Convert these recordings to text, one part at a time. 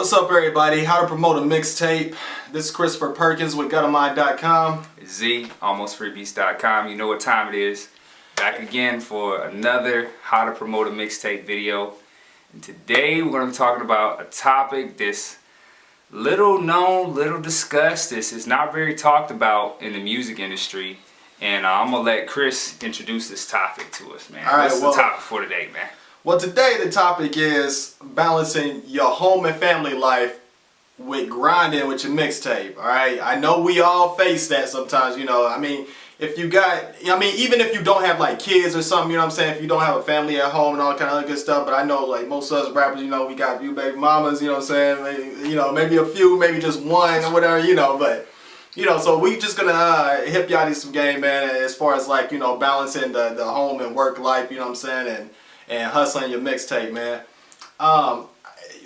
What's up, everybody? How to promote a mixtape. This is Christopher Perkins with GutAmine.com. Z, almostfreebeats.com. You know what time it is. Back again for another how to promote a mixtape video. And today we're going to be talking about a topic that's little known, little discussed. This is not very talked about in the music industry. And I'm going to let Chris introduce this topic to us, man. All right, What's the topic for today, man? Well, today the topic is balancing your home and family life with grinding with your mixtape. All right, I know we all face that sometimes. You know, I mean, if you got, even if you don't have like kids or something, you know what I'm saying, if you don't have a family at home and all kind of other good stuff. But I know like most of us rappers, you know, we got a few baby mamas, you know what I'm saying, maybe, maybe a few, maybe just one or whatever, but. So we just gonna hip y'all to some game, man, as far as like, balancing the home and work life, you know what I'm saying, and hustling your mixtape, man.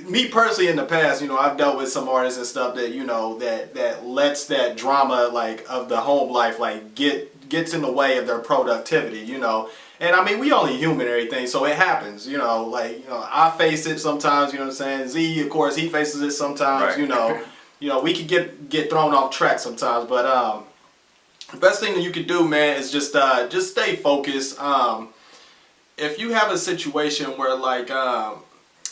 Me personally in the past, I've dealt with some artists and stuff that, that lets that drama like of the home life like gets in the way of their productivity, And I mean, we only human and everything, so it happens, I face it sometimes, you know what I'm saying? Z, of course, he faces it sometimes, Right. We could get thrown off track sometimes, but the best thing that you can do, man, is just stay focused. If you have a situation where like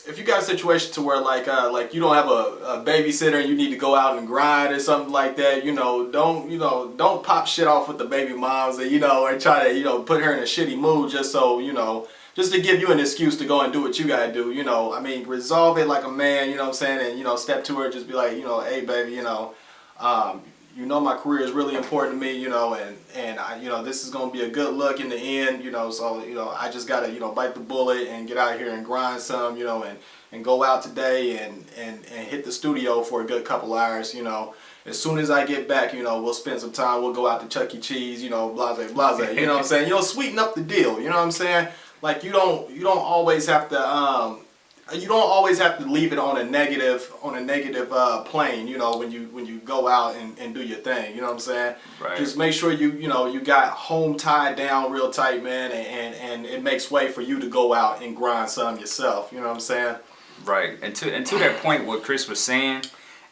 if you got a situation to where like you don't have a babysitter and you need to go out and grind or something like that, don't pop shit off with the baby moms and and try to put her in a shitty mood just so just to give you an excuse to go and do what you gotta do, I mean, resolve it like a man, you know what I'm saying, and step to her and just be like, hey baby, my career is really important to me, and I, this is gonna be a good look in the end, so I just gotta bite the bullet and get out here and grind some, and go out today and hit the studio for a good couple hours, As soon as I get back, we'll spend some time, we'll go out to Chuck E. Cheese, blase blase, you know what I'm saying, sweeten up the deal, you know what I'm saying. Like you don't always have to leave it on a negative plane, when you go out and do your thing, you know what I'm saying? Right. Just make sure you got home tied down real tight, man, and it makes way for you to go out and grind some yourself, you know what I'm saying? Right. And to that point, what Chris was saying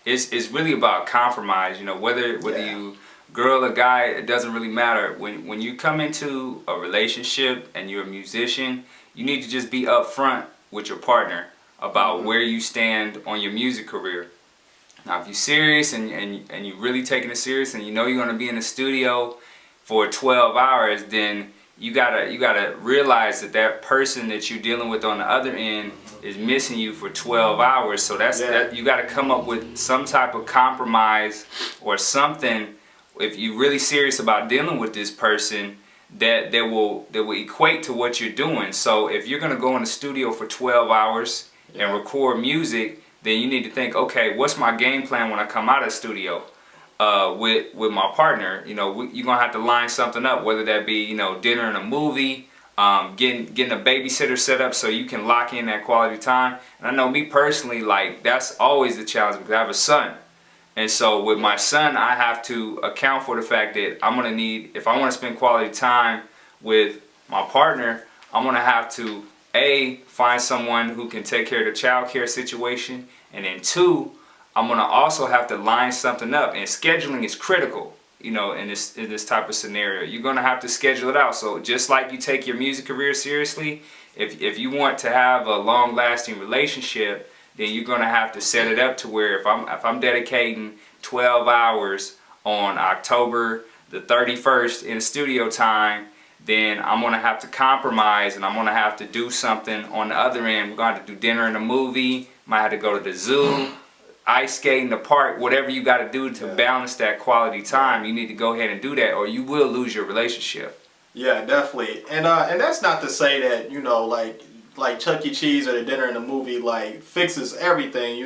is really about compromise, whether you girl or guy, it doesn't really matter. When you come into a relationship and you're a musician, you need to just be upfront with your partner about where you stand on your music career. Now if you're serious and you're really taking it serious and you're going to be in the studio for 12 hours, then you gotta realize that person that you're dealing with on the other end is missing you for 12 hours. So that you gotta come up with some type of compromise or something. If you're really serious about dealing with this person, that will equate to what you're doing. So if you're gonna go in the studio for 12 hours and record music, then you need to think, okay, what's my game plan when I come out of the studio with my partner? You're gonna have to line something up, whether that be dinner and a movie, getting a babysitter set up so you can lock in that quality time. And I know me personally, like that's always the challenge because I have a son. And so with my son, I have to account for the fact that I'm going to need, if I want to spend quality time with my partner, I'm going to have to, A, find someone who can take care of the child care situation. And then 2, I'm going to also have to line something up. And scheduling is critical, in this type of scenario. You're going to have to schedule it out. So just like you take your music career seriously, if you want to have a long-lasting relationship, then you're gonna have to set it up to where if I'm dedicating 12 hours on October the 31st in studio time, then I'm gonna have to compromise and I'm gonna have to do something on the other end. We're gonna have to do dinner and a movie, might have to go to the zoo, ice skate in the park, whatever you gotta do to balance that quality time. You need to go ahead and do that or you will lose your relationship. Yeah, definitely. And that's not to say that, like Chuck E. Cheese or the dinner and the movie like fixes everything,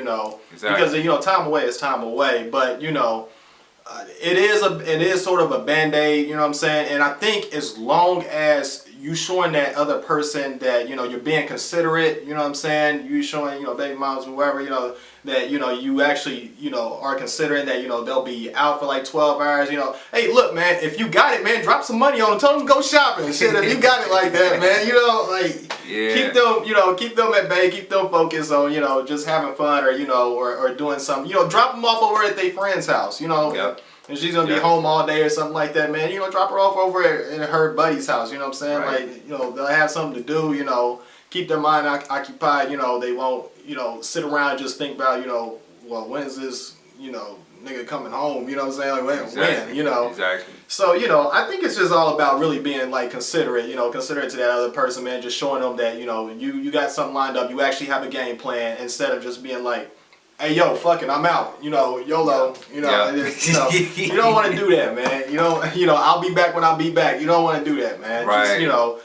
Exactly. Because time away is time away, but it is sort of a band-aid, you know what I'm saying? And I think as long as you showing that other person that, you know, you're being considerate, you know what I'm saying? You showing, you know, baby moms, whoever, you know, that, you know, you actually, you know, are considering that, you know, they'll be out for like 12 hours, you know. Hey, look, man, if you got it, man, drop some money on them. Tell them to go shopping and shit. If you got it like that, man, you know, like, keep them, you know, keep them at bay, keep them focused on, you know, just having fun or, you know, or doing something. You know, drop them off over at their friend's house, you know. Yep. And she's gonna be home all day or something like that, man. You know, drop her off over at her buddy's house. You know what I'm saying? Right. Like, you know, they'll have something to do. You know, keep their mind occupied. You know, they won't, you know, sit around and just think about, you know, well, when's this, you know, nigga coming home? You know what I'm saying? Like, when? You know. Exactly. So, you know, I think it's just all about really being like considerate. You know, considerate to that other person, man. Just showing them that, you know, you got something lined up. You actually have a game plan instead of just being like, hey, yo, fuck it, I'm out. You know, YOLO. You know, you don't want to do that, man. You know, I'll be back when I'll be back. You don't want to do that, man. Right. Just, you know,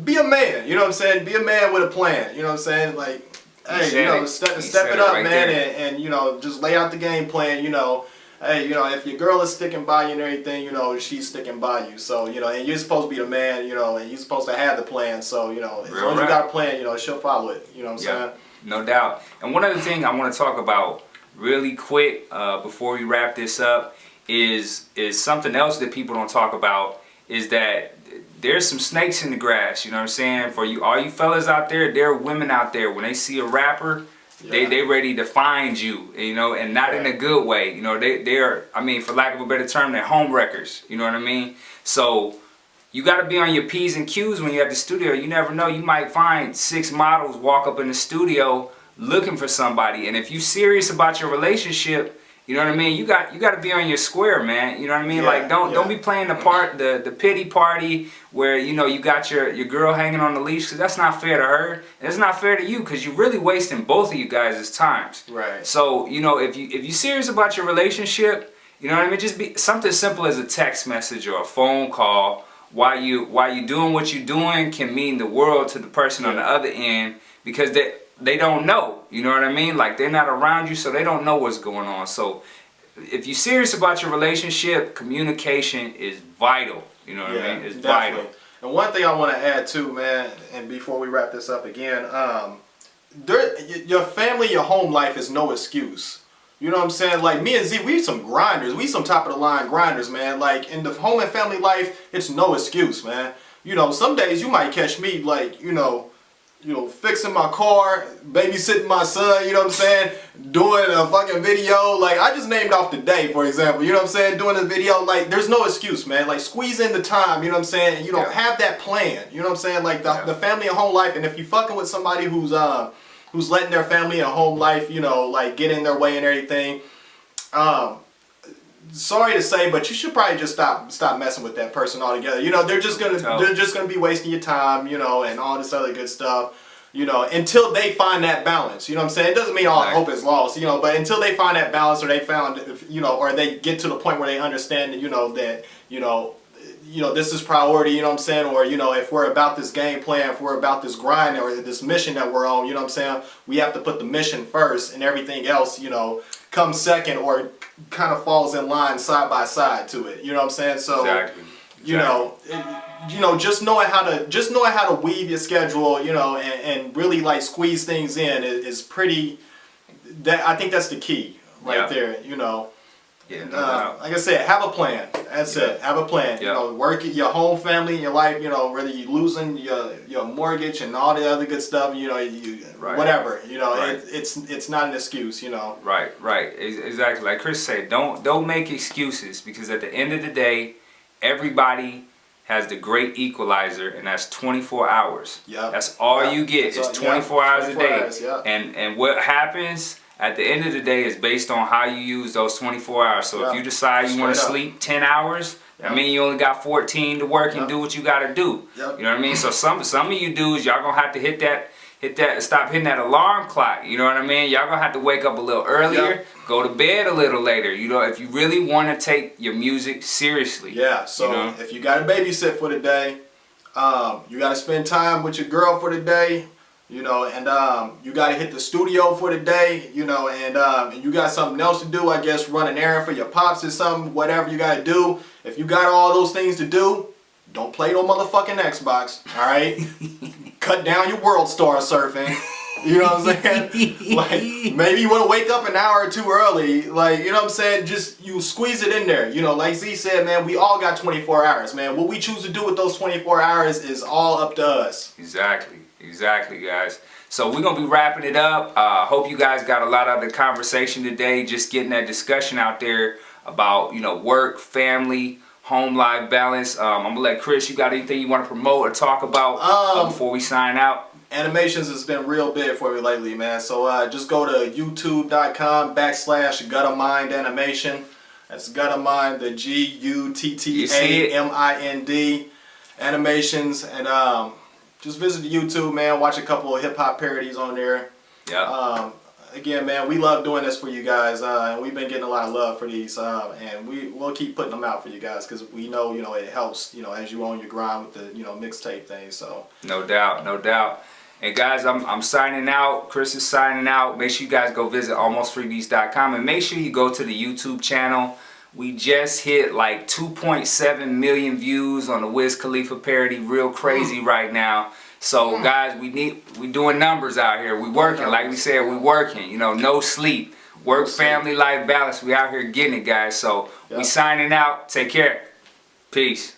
be a man. You know what I'm saying? Be a man with a plan. You know what I'm saying? Like, hey, you know, step it up, man, and you know, just lay out the game plan. You know, hey, you know, if your girl is sticking by you and everything, you know, she's sticking by you. So, you know, and you're supposed to be the man, you know, and you're supposed to have the plan. So, you know, as long as you got a plan, you know, she'll follow it. You know what I'm saying? No doubt. And one other thing I want to talk about really quick before we wrap this up is something else that people don't talk about, is that there's some snakes in the grass. You know what I'm saying? For you, all you fellas out there, there are women out there, when they see a rapper, they ready to find you, you know, and not in a good way. You know, they're, I mean, for lack of a better term, they're home wreckers. You know what I mean? So you got to be on your P's and Q's when you're at the studio. You never know. You might find 6 models walk up in the studio looking for somebody. And if you're serious about your relationship, you know what I mean? You got to be on your square, man. You know what I mean? Like, don't be playing the pity party where, you know, you got your girl hanging on the leash, because that's not fair to her. And it's not fair to you, because you're really wasting both of you guys' times. Right. So, you know, if you're serious about your relationship, you know what I mean? Just be something simple as a text message or a phone call. While you doing what you're doing can mean the world to the person on the other end, because they don't know, you know what I mean? Like, they're not around you, so they don't know what's going on. So if you're serious about your relationship, communication is vital. You know what I mean? It's vital. And one thing I want to add too, man, and before we wrap this up again, your family, your home life is no excuse. You know what I'm saying? Like, me and Z, we some grinders. We some top of the line grinders, man. Like, in the home and family life, it's no excuse, man. You know, some days you might catch me, like, you know, fixing my car, babysitting my son, you know what I'm saying? Doing a fucking video. Like, I just named off the day, for example. You know what I'm saying? Doing a video. Like, there's no excuse, man. Like, squeeze in the time, you know what I'm saying? And, you know, have that plan. You know what I'm saying? Like, the family and home life. And if you fucking with somebody who's letting their family and home life, you know, like, get in their way and everything, sorry to say, but you should probably just stop messing with that person altogether. You know, they're just gonna be wasting your time, you know, and all this other good stuff, you know, until they find that balance. You know what I'm saying? It doesn't mean all hope is lost, you know, but until they find that balance, or they found, you know, or they get to the point where they understand, you know, that, you know, this is priority, you know what I'm saying? Or, you know, if we're about this game plan, if we're about this grind or this mission that we're on, you know what I'm saying? We have to put the mission first, and everything else, you know, comes second, or kind of falls in line side by side to it. You know what I'm saying? So, you know, just knowing how to weave your schedule, you know, and really like squeeze things in is pretty. I think that's the key right there. You know. Yeah, like I said, have a plan. That's it. Have a plan. You know, work your home, family, your life. You know, whether you're losing your mortgage and all the other good stuff. You know, whatever. You know, it's not an excuse. You know. Right. Exactly. Like Chris said, don't make excuses, because at the end of the day, everybody has the great equalizer, and that's 24 hours. Yeah. That's all you get. It's 24 hours a day. And what happens at the end of the day is based on how you use those 24 hours. So if you decide you want to sleep 10 hours, I mean, you only got 14 to work and do what you got to do. You know what I mean? So some of you dudes, y'all gonna have to stop hitting that alarm clock. You know what I mean? Y'all gonna have to wake up a little earlier, go to bed a little later. You know, if you really want to take your music seriously. Yeah. So, you know? If you got to babysit for the day, you got to spend time with your girl for the day. You know, and you got to hit the studio for the day, you know, and you got something else to do, I guess, run an errand for your pops or something, whatever you got to do. If you got all those things to do, don't play no motherfucking Xbox, all right? Cut down your World Star surfing. You know what I'm saying? Like, maybe you want to wake up an hour or two early. Like, you know what I'm saying? Just, you squeeze it in there. You know, like Z said, man, we all got 24 hours, man. What we choose to do with those 24 hours is all up to us. Exactly. Exactly, guys. So we're going to be wrapping it up. Hope you guys got a lot out of the conversation today. Just getting that discussion out there about, you know, work, family, home life balance. I'm going to let Chris, you got anything you want to promote or talk about before we sign out? Animations has been real big for me lately, man. So just go to youtube.com/Gutamind Animation. That's Gutamind, the GUTTAMIND Animations. And just visit the YouTube, man. Watch a couple of hip-hop parodies on there. Yeah. Again, man, we love doing this for you guys. And we've been getting a lot of love for these. And we'll keep putting them out for you guys because we know, you know, it helps, you know, as you on your grind with the, you know, mixtape thing. So No doubt. No doubt. And guys, I'm signing out. Chris is signing out. Make sure you guys go visit almostfreebeats.com and make sure you go to the YouTube channel. We just hit like 2.7 million views on the Wiz Khalifa parody. Real crazy right now. So guys, we doing numbers out here. We working, like we said, we working. You know, no sleep. Work, family, life balance. We out here getting it, guys. So we signing out. Take care. Peace.